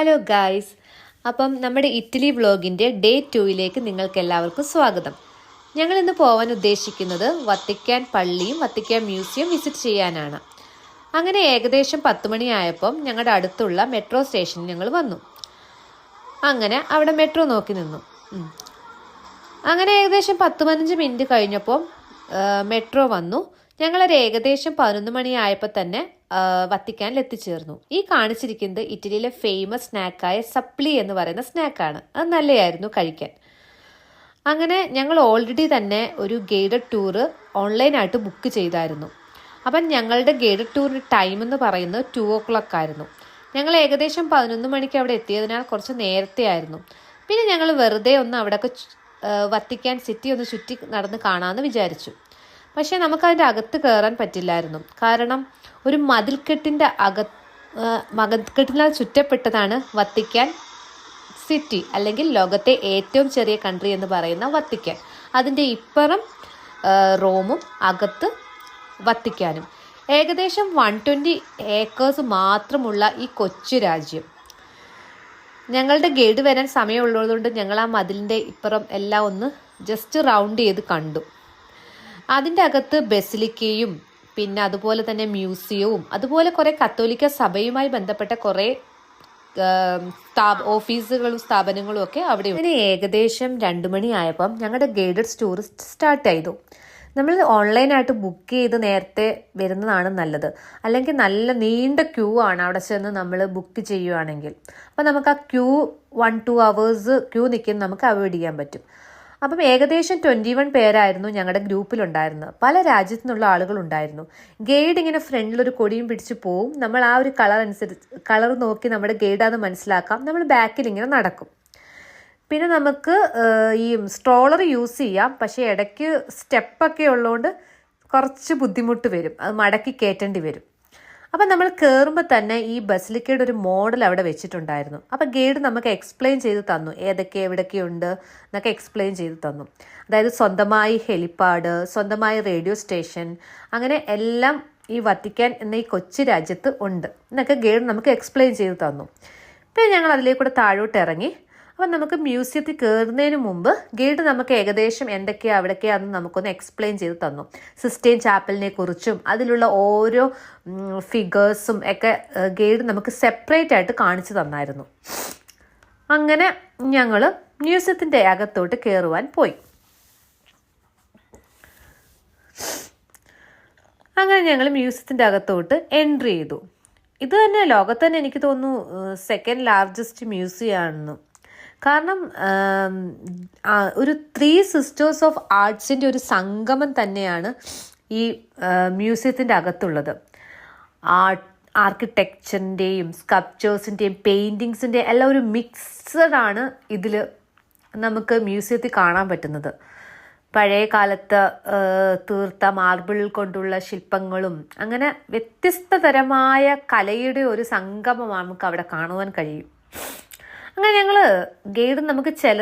Hello guys, അപ്പം നമ്മുടെ Italy വ്ളോഗിൻ്റെ day 2യിലേക്ക് നിങ്ങൾക്ക് എല്ലാവർക്കും സ്വാഗതം. ഞങ്ങൾ ഇന്ന് പോകാൻ ഉദ്ദേശിക്കുന്നത് വത്തിക്കാൻ പള്ളിയും വത്തിക്കാൻ മ്യൂസിയം വിസിറ്റ് ചെയ്യാനാണ്. അങ്ങനെ ഏകദേശം 10 മണിയായപ്പം ഞങ്ങളുടെ അടുത്തുള്ള മെട്രോ സ്റ്റേഷനിൽ ഞങ്ങൾ വന്നു. അങ്ങനെ അവിടെ മെട്രോ നോക്കി നിന്നു. അങ്ങനെ ഏകദേശം 10-15 മിനിറ്റ് കഴിഞ്ഞപ്പോൾ മെട്രോ വന്നു. ഞങ്ങളൊരു ഏകദേശം 11 മണിയായപ്പോൾ തന്നെ വത്തിക്കാനിൽ എത്തിച്ചേർന്നു. ഈ കാണിച്ചിരിക്കുന്നത് ഇറ്റലിയിലെ ഫേമസ് സ്നാക്കായ സപ്ലി എന്ന് പറയുന്ന സ്നാക്കാണ്. അത് നല്ലതായിരുന്നു കഴിക്കാൻ. അങ്ങനെ ഞങ്ങൾ ഓൾറെഡി തന്നെ ഒരു ഗൈഡഡ് ടൂറ് ഓൺലൈനായിട്ട് ബുക്ക് ചെയ്തായിരുന്നു. അപ്പം ഞങ്ങളുടെ ഗൈഡഡ് ടൂറിൻ്റെ ടൈം എന്ന് പറയുന്നത് 2 o'clock ആയിരുന്നു. ഞങ്ങൾ ഏകദേശം 11 മണിക്ക് അവിടെ എത്തിയതിനാൽ കുറച്ച് നേരത്തെ ആയിരുന്നു. പിന്നെ ഞങ്ങൾ വെറുതെ ഒന്ന് അവിടെയൊക്കെ വത്തിക്കാൻ സിറ്റി ഒന്ന് ചുറ്റി നടന്ന് കാണാമെന്ന് വിചാരിച്ചു. പക്ഷേ നമുക്കതിൻ്റെ അകത്ത് കയറാൻ പറ്റില്ലായിരുന്നു. കാരണം ഒരു മതിൽക്കെട്ടിനാൽ ചുറ്റപ്പെട്ടതാണ് വത്തിക്കാൻ സിറ്റി, അല്ലെങ്കിൽ ലോകത്തെ ഏറ്റവും ചെറിയ കൺട്രി എന്ന് പറയുന്ന വത്തിക്കാൻ. അതിൻ്റെ ഇപ്പുറം റോമും അകത്ത് വത്തിക്കാനും. ഏകദേശം 120 acres മാത്രമുള്ള ഈ കൊച്ചു രാജ്യം. ഞങ്ങളുടെ ഗൈഡ് വരാൻ സമയമുള്ളതുകൊണ്ട് ഞങ്ങൾ ആ മതിലിൻ്റെ ഇപ്പുറം എല്ലാം ഒന്ന് ജസ്റ്റ് റൗണ്ട് ചെയ്ത് കണ്ടു. അതിൻ്റെ അകത്ത് ബസിലിക്കയും പിന്നെ അതുപോലെ തന്നെ മ്യൂസിയവും അതുപോലെ കുറേ കത്തോലിക്ക സഭയുമായി ബന്ധപ്പെട്ട കുറേ ഓഫീസുകളും സ്ഥാപനങ്ങളും ഒക്കെ അവിടെ. അങ്ങനെ ഏകദേശം 2 മണിയായപ്പം ഞങ്ങളുടെ ഗൈഡഡ് ടൂർ സ്റ്റാർട്ട് ചെയ്തു. നമ്മൾ ഓൺലൈനായിട്ട് ബുക്ക് ചെയ്ത് നേരത്തെ വരുന്നതാണ് നല്ലത്. അല്ലെങ്കിൽ നല്ല നീണ്ട ക്യൂ ആണ് അവിടെ ചെന്ന് നമ്മൾ ബുക്ക് ചെയ്യുകയാണെങ്കിൽ. അപ്പം നമുക്ക് ആ 1-2 hours ക്യൂ നിൽക്കുന്ന നമുക്ക് അവോയ്ഡ് ചെയ്യാൻ പറ്റും. അപ്പം ഏകദേശം 21 പേരായിരുന്നു ഞങ്ങളുടെ ഗ്രൂപ്പിലുണ്ടായിരുന്നത്. പല രാജ്യത്തു നിന്നുള്ള ആളുകളുണ്ടായിരുന്നു. ഗൈഡ് ഇങ്ങനെ ഫ്രണ്ടിലൊരു കൊടിയും പിടിച്ച് പോവും. നമ്മൾ ആ ഒരു കളർ നോക്കി നമ്മുടെ ഗൈഡാന്ന് മനസ്സിലാക്കാം. നമ്മൾ ബാക്കിൽ ഇങ്ങനെ നടക്കും. പിന്നെ നമുക്ക് ഈ സ്ട്രോളർ യൂസ് ചെയ്യാം. പക്ഷേ ഇടയ്ക്ക് സ്റ്റെപ്പൊക്കെ ഉള്ളതുകൊണ്ട് കുറച്ച് ബുദ്ധിമുട്ട് വരും. അത് മടക്കി കയറ്റേണ്ടി വരും. അപ്പം നമ്മൾ കയറുമ്പോൾ തന്നെ ഈ ബസിലിക്കയുടെ ഒരു മോഡൽ അവിടെ വെച്ചിട്ടുണ്ടായിരുന്നു. അപ്പം ഗൈഡ് നമുക്ക് എക്സ്പ്ലെയിൻ ചെയ്ത് തന്നു, ഏതൊക്കെ എവിടെയൊക്കെയുണ്ട് എന്നൊക്കെ എക്സ്പ്ലെയിൻ ചെയ്ത് തന്നു. അതായത് സ്വന്തമായി ഹെലിപ്പാഡ്, സ്വന്തമായി റേഡിയോ സ്റ്റേഷൻ, അങ്ങനെ എല്ലാം ഈ വത്തിക്കാൻ എന്ന ഈ കൊച്ചു രാജ്യത്ത് ഉണ്ട് എന്നൊക്കെ ഗൈഡ് നമുക്ക് എക്സ്പ്ലെയിൻ ചെയ്ത് തന്നു. പിന്നെ ഞങ്ങൾ അതിലേക്കൂടെ താഴോട്ട് ഇറങ്ങി. അപ്പം നമുക്ക് മ്യൂസിയത്തിൽ കയറുന്നതിന് മുമ്പ് ഗൈഡ് നമുക്ക് ഏകദേശം എന്തൊക്കെയാണ് അവിടെയൊക്കെയാണെന്ന് നമുക്കൊന്ന് എക്സ്പ്ലെയിൻ ചെയ്ത് തന്നു. സിസ്റ്റൈൻ ചാപ്പലിനെ കുറിച്ചും അതിലുള്ള ഓരോ ഫിഗേഴ്സും ഒക്കെ ഗൈഡ് നമുക്ക് സെപ്പറേറ്റ് ആയിട്ട് കാണിച്ചു തന്നായിരുന്നു. അങ്ങനെ ഞങ്ങൾ മ്യൂസിയത്തിൻ്റെ അകത്തോട്ട് കയറുവാൻ പോയി. അങ്ങനെ ഞങ്ങൾ മ്യൂസിയത്തിൻ്റെ അകത്തോട്ട് എൻട്രി ചെയ്തു. ഇത് തന്നെ ലോകത്ത് തന്നെ എനിക്ക് തോന്നുന്നു 2nd largest മ്യൂസിയം ആണെന്ന്. കാരണം ഒരു 3 sisters ഓഫ് ആർട്സിൻ്റെ ഒരു സംഗമം തന്നെയാണ് ഈ മ്യൂസിയത്തിൻ്റെ അകത്തുള്ളത്. ആർക്കിടെക്ചറിൻ്റെയും സ്കൾപ്ചേഴ്സിൻ്റെയും പെയിൻറ്റിങ്സിൻ്റെയും എല്ലാം ഒരു മിക്സഡ് ആണ് ഇതിൽ നമുക്ക് മ്യൂസിയത്തിൽ കാണാൻ പറ്റുന്നത്. പഴയ കാലത്ത് തീർത്ത മാർബിൾ കൊണ്ടുള്ള ശില്പങ്ങളും അങ്ങനെ വ്യത്യസ്ത തരമായ കലയുടെ ഒരു സംഗമം നമുക്ക് അവിടെ കാണുവാൻ കഴിയും. അങ്ങനെ ഞങ്ങൾ ഗൈഡ് നമുക്ക് ചില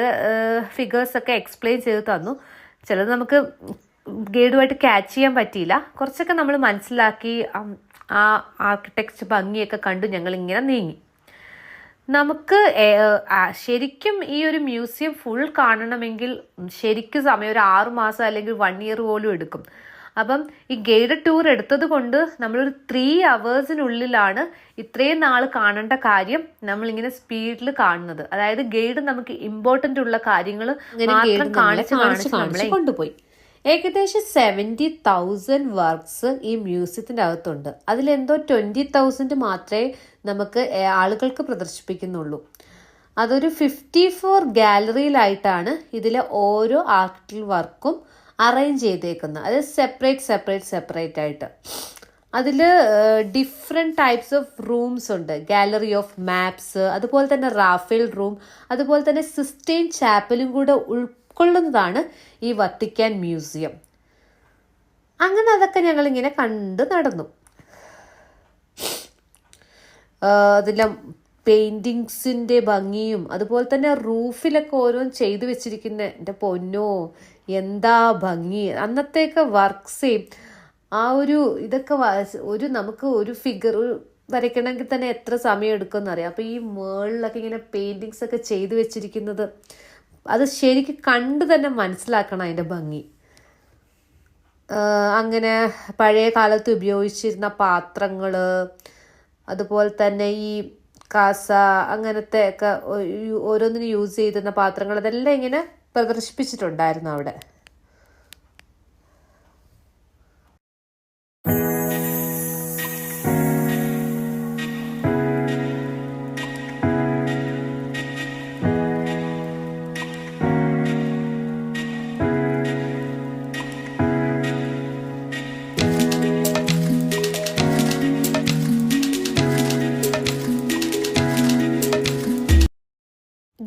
ഫിഗേഴ്സൊക്കെ എക്സ്പ്ലെയിൻ ചെയ്ത് തന്നു. ചിലത് നമുക്ക് ഗൈഡുമായിട്ട് ക്യാച്ച് ചെയ്യാൻ പറ്റിയില്ല. കുറച്ചൊക്കെ നമ്മൾ മനസ്സിലാക്കി ആ ആർക്കിടെക്ചർ ഭംഗിയൊക്കെ കണ്ടു ഞങ്ങളിങ്ങനെ നീങ്ങി. നമുക്ക് ശരിക്കും ഈ ഒരു മ്യൂസിയം ഫുൾ കാണണമെങ്കിൽ ശരിക്കും സമയം ഒരു 6 മാസം അല്ലെങ്കിൽ 1 year പോലും എടുക്കും. അപ്പം ഈ ഗൈഡഡ് ടൂർ എടുത്തത് കൊണ്ട് നമ്മളൊരു 3 hours ഇത്രയും നാൾ കാണേണ്ട കാര്യം നമ്മളിങ്ങനെ സ്പീഡിൽ കാണുന്നത്. അതായത് ഗൈഡ് നമുക്ക് ഇമ്പോർട്ടൻ്റ് ഉള്ള കാര്യങ്ങൾ മാത്രം കാണിച്ച് കൊണ്ടുപോയി. ഏകദേശം 70,000 വർക്ക്സ് ഈ മ്യൂസിയത്തിൻ്റെ അകത്തുണ്ട്. അതിലെന്തോ 20,000 മാത്രമേ നമുക്ക് ആളുകൾക്ക് പ്രദർശിപ്പിക്കുന്നുള്ളൂ. അതൊരു 54 ഗാലറിയിലായിട്ടാണ് ഇതിലെ ഓരോ ആർട്ട് വർക്കും അറേഞ്ച് ചെയ്തേക്കുന്നത്. അത് സെപ്പറേറ്റ് ആയിട്ട്. അതിൽ ഡിഫറെൻറ്റ് ടൈപ്സ് ഓഫ് റൂംസ് ഉണ്ട്. ഗാലറി ഓഫ് മാപ്സ്, അതുപോലെ തന്നെ റാഫേൽ റൂം, അതുപോലെ തന്നെ സിസ്റ്റൈൻ ചാപ്പലും കൂടെ ഉൾക്കൊള്ളുന്നതാണ് ഈ വത്തിക്കാൻ മ്യൂസിയം. അങ്ങനെ അതൊക്കെ ഞങ്ങളിങ്ങനെ കണ്ട് നടന്നു. അതിലെ പെയിൻറ്റിങ്സിൻ്റെ ഭംഗിയും അതുപോലെ തന്നെ റൂഫിലൊക്കെ ഓരോന്ന് ചെയ്തു വെച്ചിരിക്കുന്ന എൻ്റെ പൊന്നോ എന്താ ഭംഗി! അന്നത്തേക്ക് വർക്ക്സേയും ആ ഒരു ഇതൊക്കെ നമുക്ക് ഒരു ഫിഗർ വരയ്ക്കണമെങ്കിൽ തന്നെ എത്ര സമയം എടുക്കുമെന്ന് അറിയാം. അപ്പോൾ ഈ മേളിലൊക്കെ ഇങ്ങനെ പെയിൻറ്റിങ്സ് ഒക്കെ ചെയ്തു വെച്ചിരിക്കുന്നത് അത് ശരിക്കും കണ്ടു തന്നെ മനസ്സിലാക്കണം അതിൻ്റെ ഭംഗി. അങ്ങനെ പഴയ കാലത്ത് ഉപയോഗിച്ചിരുന്ന പാത്രങ്ങൾ, അതുപോലെ തന്നെ ഈ കാസ അങ്ങനത്തെ ഒക്കെ ഓരോന്നിനും യൂസ് ചെയ്തിരുന്ന പാത്രങ്ങൾ, അതെല്ലാം ഇങ്ങനെ പ്രദർശിപ്പിച്ചിട്ടുണ്ടായിരുന്നു അവിടെ.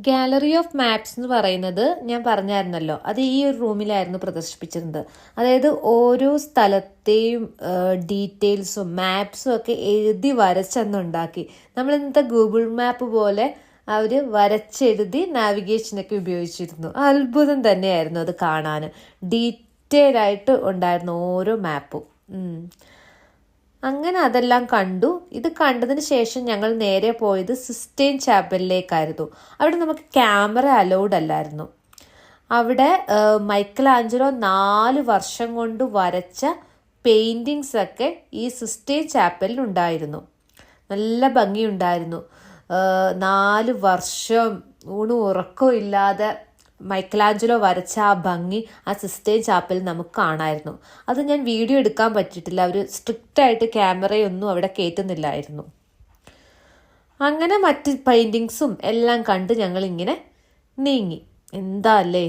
ഗാലറി ഓഫ് മാപ്സ് എന്ന് പറയുന്നത് ഞാൻ പറഞ്ഞായിരുന്നല്ലോ, അത് ഈ ഒരു റൂമിലായിരുന്നു പ്രദർശിപ്പിച്ചിരുന്നത്. അതായത് ഓരോ സ്ഥലത്തെയും ഡീറ്റെയിൽസും മാപ്സും ഒക്കെ എഴുതി വരച്ചെന്നുണ്ടാക്കി. നമ്മൾ ഇന്നത്തെ ഗൂഗിൾ മാപ്പ് പോലെ അവർ വരച്ചെഴുതി നാവിഗേഷനൊക്കെ ഉപയോഗിച്ചിരുന്നു. അത്ഭുതം തന്നെയായിരുന്നു അത് കാണാൻ. ഡീറ്റെയിൽ ആയിട്ട് ഉണ്ടായിരുന്നു ഓരോ മാപ്പും. അങ്ങനെ അതെല്ലാം കണ്ടു. ഇത് കണ്ടതിന് ശേഷം ഞങ്ങൾ നേരെ പോയത് സിസ്റ്റൈൻ ചാപ്പലിലേക്കായിരുന്നു. അവിടെ നമുക്ക് ക്യാമറ അലൗഡ് അല്ലായിരുന്നു. അവിടെ മൈക്കൽ ആഞ്ചലോ 4 വർഷം കൊണ്ട് വരച്ച പെയിൻറ്റിങ്സ് ഒക്കെ ഈ സിസ്റ്റൈൻ ചാപ്പലിൽ ഉണ്ടായിരുന്നു. നല്ല ഭംഗിയുണ്ടായിരുന്നു. 4 വർഷം ഊണും ഉറക്കവും ഇല്ലാതെ മൈക്കലാഞ്ചലോ വരച്ച ആ ഭംഗി ആ സിസ്റ്റൈൻ ചാപ്പലിൽ നമുക്ക് കാണാമായിരുന്നു. അത് ഞാൻ വീഡിയോ എടുക്കാൻ പറ്റിയിട്ടില്ല. അവർ സ്ട്രിക്റ്റായിട്ട് ക്യാമറയൊന്നും അവിടെ കയറ്റുന്നില്ലായിരുന്നു. അങ്ങനെ മറ്റ് പെയിൻറ്റിങ്സും എല്ലാം കണ്ട് ഞങ്ങളിങ്ങനെ നീങ്ങി. എന്താ അല്ലേ.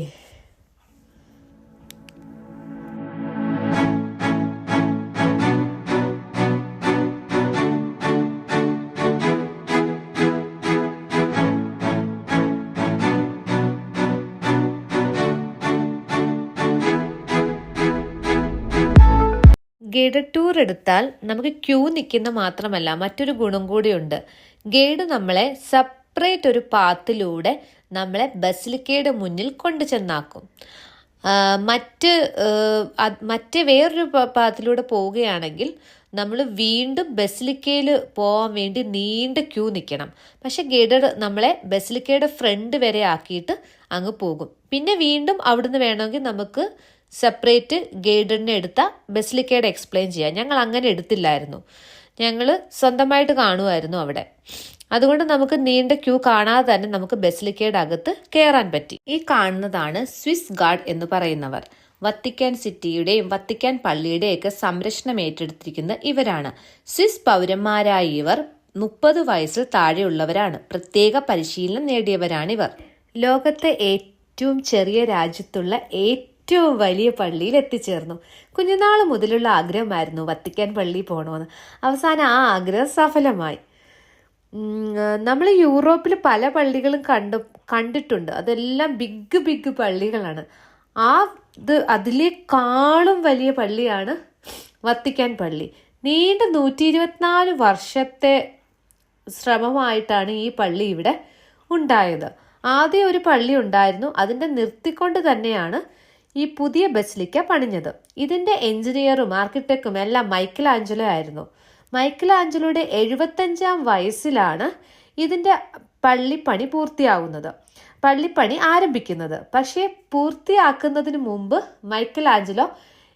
ഗൈഡ് ടൂർ എടുത്താൽ നമുക്ക് ക്യൂ നിൽക്കുന്ന മാത്രമല്ല, മറ്റൊരു ഗുണം കൂടിയുണ്ട്. ഗൈഡ് നമ്മളെ സെപ്പറേറ്റ് ഒരു പാത്തിലൂടെ നമ്മളെ ബസിലിക്കയുടെ മുന്നിൽ കൊണ്ടു ചെന്നാക്കും. മറ്റ് വേറൊരു പാത്തിലൂടെ പോവുകയാണെങ്കിൽ നമ്മൾ വീണ്ടും ബസിലിക്കയിൽ പോകാൻ വേണ്ടി നീണ്ട ക്യൂ നിൽക്കണം. പക്ഷെ ഗൈഡ് നമ്മളെ ബസിലിക്കയുടെ ഫ്രണ്ട് വരെ ആക്കിയിട്ട് അങ്ങ് പോകും. പിന്നെ വീണ്ടും അവിടുന്ന് വേണമെങ്കിൽ നമുക്ക് സെപ്പറേറ്റ് ഗൈഡിനെ എടുത്ത ബസിലിക്കയുടെ എക്സ്പ്ലെയിൻ ചെയ്യാം. ഞങ്ങൾ അങ്ങനെ എടുത്തില്ലായിരുന്നു. ഞങ്ങൾ സ്വന്തമായിട്ട് കാണുമായിരുന്നു അവിടെ. അതുകൊണ്ട് നമുക്ക് നീണ്ട ക്യൂ കാണാതെ തന്നെ നമുക്ക് ബസിലിക്കയുടെ അകത്ത് കയറാൻ പറ്റി. ഈ കാണുന്നതാണ് സ്വിസ് ഗാർഡ് എന്ന് പറയുന്നവർ. വത്തിക്കാൻ സിറ്റിയുടെയും വത്തിക്കാൻ പള്ളിയുടെയൊക്കെ സംരക്ഷണം ഏറ്റെടുത്തിരിക്കുന്ന ഇവരാണ്. സ്വിസ് പൗരന്മാരായ ഇവർ 30 വയസ്സിൽ താഴെയുള്ളവരാണ്. പ്രത്യേക പരിശീലനം നേടിയവരാണിവർ. ലോകത്തെ ഏറ്റവും ചെറിയ രാജ്യത്തുള്ള ഏറ്റവും വലിയ പള്ളിയിൽ എത്തിച്ചേർന്നു. കുഞ്ഞുനാൾ മുതലുള്ള ആഗ്രഹമായിരുന്നു വത്തിക്കാൻ പള്ളി പോകണമെന്ന്. അവസാനം ആ ആഗ്രഹം സഫലമായി. നമ്മൾ യൂറോപ്പിൽ പല പള്ളികളും കണ്ടിട്ടുണ്ട്. അതെല്ലാം ബിഗ് പള്ളികളാണ്. അതിലേക്കാളും വലിയ പള്ളിയാണ് വത്തിക്കാൻ പള്ളി. നീണ്ട 124 വർഷത്തെ ശ്രമമായിട്ടാണ് ഈ പള്ളി ഇവിടെ ഉണ്ടായത്. ആദ്യം ഒരു പള്ളി ഉണ്ടായിരുന്നു. അതിൻ്റെ നിർത്തിക്കൊണ്ട് തന്നെയാണ് ഈ പുതിയ ബസിലിക്ക പണിഞ്ഞത്. ഇതിൻ്റെ എഞ്ചിനീയറും ആർക്കിടെക്റ്റും എല്ലാം മൈക്കൽ ആഞ്ചലോ ആയിരുന്നു. മൈക്കൽ ആഞ്ചലോയുടെ 75-ാം വയസ്സിലാണ് ഇതിൻ്റെ പള്ളിപ്പണി ആരംഭിക്കുന്നത്. പക്ഷേ പൂർത്തിയാക്കുന്നതിന് മുമ്പ് മൈക്കൽ ആഞ്ചലോ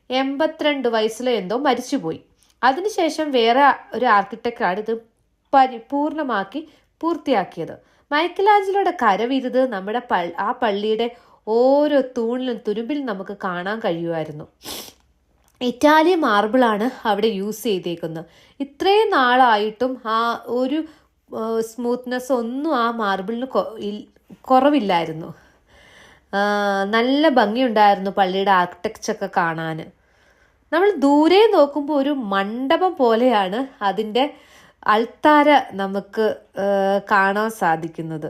82 വയസ്സിലോ എന്തോ മരിച്ചുപോയി. അതിനുശേഷം വേറെ ഒരു ആർക്കിടെക്റ്റാണ് ഇത് പൂർണ്ണമാക്കി പൂർത്തിയാക്കിയത്. മൈക്കൽ ആഞ്ചലോയുടെ കരവിരുത് നമ്മുടെ ആ പള്ളിയുടെ ഓരോ തൂണിലും തുരുമ്പിലും നമുക്ക് കാണാൻ കഴിയുമായിരുന്നു. ഇറ്റാലിയൻ മാർബിളാണ് അവിടെ യൂസ് ചെയ്തേക്കുന്നത്. ഇത്രയും നാളായിട്ടും ആ ഒരു സ്മൂത്ത്നെസ് ഒന്നും ആ മാർബിളിന് കുറവില്ലായിരുന്നു. നല്ല ഭംഗിയുണ്ടായിരുന്നു പള്ളിയുടെ ആർക്കിടെക്ചറൊക്കെ കാണാൻ. നമ്മൾ ദൂരെ നോക്കുമ്പോൾ ഒരു മണ്ഡപം പോലെയാണ് അതിൻ്റെ അൾത്താര നമുക്ക് കാണാൻ സാധിക്കുന്നത്.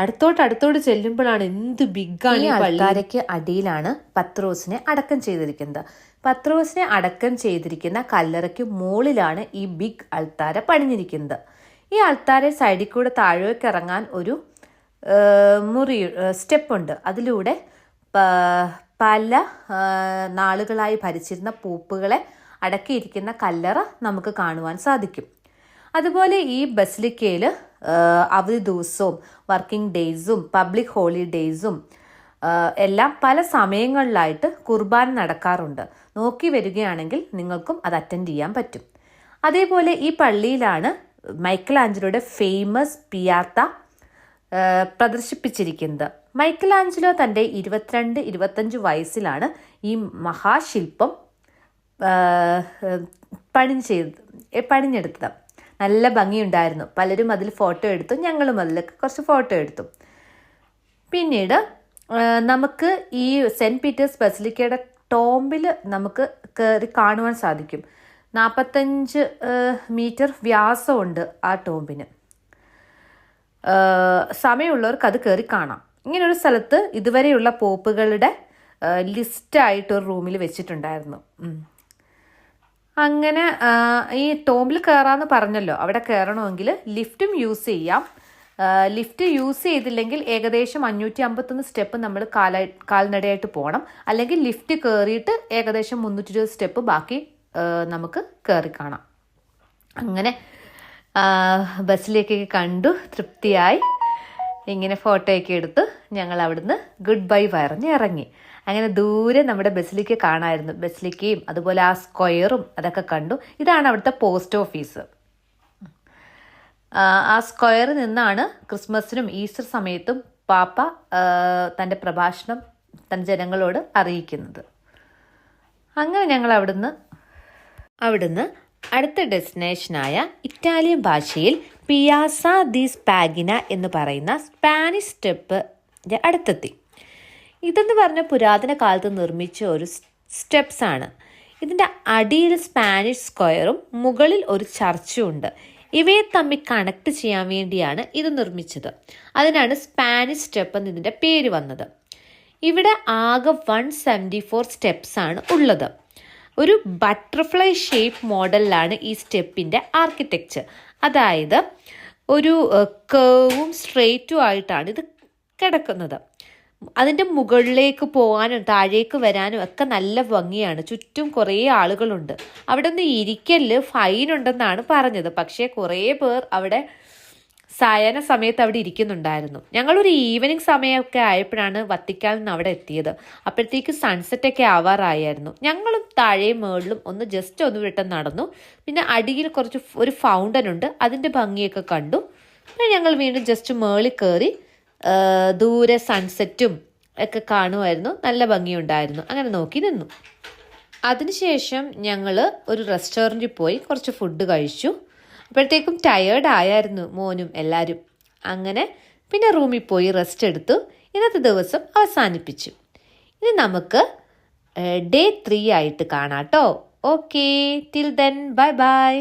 അടുത്തോട്ട് ചെല്ലുമ്പോഴാണ് എന്ത് ബിഗാണ്. ഈ അൾത്താരയ്ക്ക് അടിയിലാണ് പത്രോസിനെ അടക്കം ചെയ്തിരിക്കുന്നത്. പത്രോസിനെ അടക്കം ചെയ്തിരിക്കുന്ന കല്ലറയ്ക്ക് മുകളിലാണ് ഈ ബിഗ് അൾത്താര പണിഞ്ഞിരിക്കുന്നത്. ഈ അൾത്താര സൈഡിൽ കൂടെ താഴേക്ക് ഇറങ്ങാൻ ഒരു സ്റ്റെപ്പുണ്ട്. അതിലൂടെ പല നാളുകളായി ഭരിച്ചിരുന്ന പൂപ്പുകളെ അടക്കിയിരിക്കുന്ന കല്ലറ നമുക്ക് കാണുവാൻ സാധിക്കും. അതുപോലെ ഈ ബസിലിക്കയിൽ അവധി ദിവസവും വർക്കിംഗ് ഡേയ്സും പബ്ലിക് ഹോളിഡേയ്സും എല്ലാം പല സമയങ്ങളിലായിട്ട് കുർബാന നടക്കാറുണ്ട്. നോക്കി വരികയാണെങ്കിൽ നിങ്ങൾക്കും അത് അറ്റൻഡ് ചെയ്യാൻ പറ്റും. അതേപോലെ ഈ പള്ളിയിലാണ് മൈക്കൽ ആഞ്ചലോയുടെ ഫേമസ് പിയാത്ത പ്രദർശിപ്പിച്ചിരിക്കുന്നത്. മൈക്കൽ ആഞ്ചലോ തൻ്റെ 22-25 വയസ്സിലാണ് ഈ മഹാശില്പം പണിഞ്ഞെടുത്തത്. നല്ല ഭംഗിയുണ്ടായിരുന്നു. പലരും അതിൽ ഫോട്ടോ എടുത്തു, ഞങ്ങളും അതിലൊക്കെ കുറച്ച് ഫോട്ടോ എടുത്തു. പിന്നീട് നമുക്ക് ഈ സെൻറ്റ് പീറ്റേഴ്സ് ബസിലിക്കയുടെ ടോംബിൽ നമുക്ക് കയറി കാണുവാൻ സാധിക്കും. 45 മീറ്റർ വ്യാസമുണ്ട് ആ ടോംബിന്. സമയമുള്ളവർക്ക് അത് കയറി കാണാം. ഇങ്ങനൊരു സ്ഥലത്ത് ഇതുവരെയുള്ള പോപ്പുകളുടെ ലിസ്റ്റായിട്ട് ഒരു റൂമിൽ വെച്ചിട്ടുണ്ടായിരുന്നു. അങ്ങനെ ഈ ടോംബിൽ കയറാമെന്ന് പറഞ്ഞല്ലോ, അവിടെ കയറണമെങ്കിൽ ലിഫ്റ്റും യൂസ് ചെയ്യാം. ലിഫ്റ്റ് യൂസ് ചെയ്തില്ലെങ്കിൽ ഏകദേശം 551 സ്റ്റെപ്പ് നമ്മൾ കാൽനടയായിട്ട് പോകണം. അല്ലെങ്കിൽ ലിഫ്റ്റ് കയറിയിട്ട് ഏകദേശം 320 സ്റ്റെപ്പ് ബാക്കി നമുക്ക് കയറി കാണാം. അങ്ങനെ ബസ്സിലേക്കൊക്കെ കണ്ടു തൃപ്തിയായി ഇങ്ങനെ ഫോട്ടോയൊക്കെ എടുത്ത് ഞങ്ങൾ അവിടുന്ന് ഗുഡ് ബൈ പറഞ്ഞ് ഇറങ്ങി. അങ്ങനെ ദൂരെ നമ്മുടെ ബസിലിക്ക കാണാമായിരുന്നു. ബസിലിക്കയും അതുപോലെ ആ സ്ക്വയറും അതൊക്കെ കണ്ടു. ഇതാണ് അവിടുത്തെ പോസ്റ്റ് ഓഫീസ്. ആ സ്ക്വയറിൽ നിന്നാണ് ക്രിസ്മസിനും ഈസ്റ്റർ സമയത്തും പാപ്പ തൻ്റെ പ്രഭാഷണം തൻ്റെ ജനങ്ങളോട് അറിയിക്കുന്നത്. അങ്ങനെ ഞങ്ങൾ അവിടുന്ന് അടുത്ത ഡെസ്റ്റിനേഷനായ ഇറ്റാലിയൻ ഭാഷയിൽ പിയാസ ദി സ്പാഗിന എന്ന് പറയുന്ന സ്പാനിഷ് സ്റ്റെപ്പിൻ്റെ അടുത്തെത്തി. ഇതെന്ന് പറഞ്ഞ പുരാതന കാലത്ത് നിർമ്മിച്ച ഒരു സ്റ്റെപ്സ് ആണ്. ഇതിൻ്റെ അടിയിൽ സ്പാനിഷ് സ്ക്വയറും മുകളിൽ ഒരു ചർച്ചും ഉണ്ട്. ഇവയെ തമ്മിൽ കണക്ട് ചെയ്യാൻ വേണ്ടിയാണ് ഇത് നിർമ്മിച്ചത്. അതിനാണ് സ്പാനിഷ് സ്റ്റെപ്പ് എന്ന് ഇതിൻ്റെ പേര് വന്നത്. ഇവിടെ ആകെ 174 സ്റ്റെപ്സ് ആണ് ഉള്ളത്. ഒരു ബട്ടർഫ്ലൈ ഷേപ്പ് മോഡലിലാണ് ഈ സ്റ്റെപ്പിൻ്റെ ആർക്കിടെക്ചർ. അതായത് ഒരു കേവും സ്ട്രെയിറ്റും ആയിട്ടാണ് ഇത് കിടക്കുന്നത്. അതിൻ്റെ മുകളിലേക്ക് പോകാനും താഴേക്ക് വരാനും ഒക്കെ നല്ല ഭംഗിയാണ്. ചുറ്റും കുറേ ആളുകളുണ്ട്. അവിടെ ഒന്ന് ഇരിക്കല് ഫൈൻ ഉണ്ടെന്നാണ് പറഞ്ഞത്. പക്ഷേ കുറേ പേർ അവിടെ സായാഹ്ന സമയത്ത് അവിടെ ഇരിക്കുന്നുണ്ടായിരുന്നു. ഞങ്ങളൊരു ഈവനിങ് സമയമൊക്കെ ആയപ്പോഴാണ് വത്തിക്കാനിൽ നിന്ന് അവിടെ എത്തിയത്. അപ്പോഴത്തേക്ക് സൺസെറ്റൊക്കെ ആവാറായിരുന്നു. ഞങ്ങളും താഴെയും മേളിലും ഒന്ന് ജസ്റ്റ് ഒന്ന് വിട്ട് നടന്നു. പിന്നെ അടിയിൽ ഒരു ഫൗണ്ടൻ ഉണ്ട്, അതിൻ്റെ ഭംഗിയൊക്കെ കണ്ടു. പിന്നെ ഞങ്ങൾ വീണ്ടും ജസ്റ്റ് മേളിൽ കയറി ദൂരെ സൺസെറ്റും ഒക്കെ കാണുമായിരുന്നു. നല്ല ഭംഗിയുണ്ടായിരുന്നു. അങ്ങനെ നോക്കി നിന്നു. അതിനുശേഷം ഞങ്ങൾ ഒരു റെസ്റ്റോറൻറ്റിൽ പോയി കുറച്ച് ഫുഡ് കഴിച്ചു. അപ്പോഴത്തേക്കും ടയേർഡ് ആയായിരുന്നു മോനും എല്ലാവരും. അങ്ങനെ പിന്നെ റൂമിൽ പോയി റെസ്റ്റ് എടുത്തു. ഇന്നത്തെ ദിവസം അവസാനിപ്പിച്ചു. ഇനി നമുക്ക് ഡേ 3 ആയിട്ട് കാണാം കേട്ടോ. Okay, till then bye bye.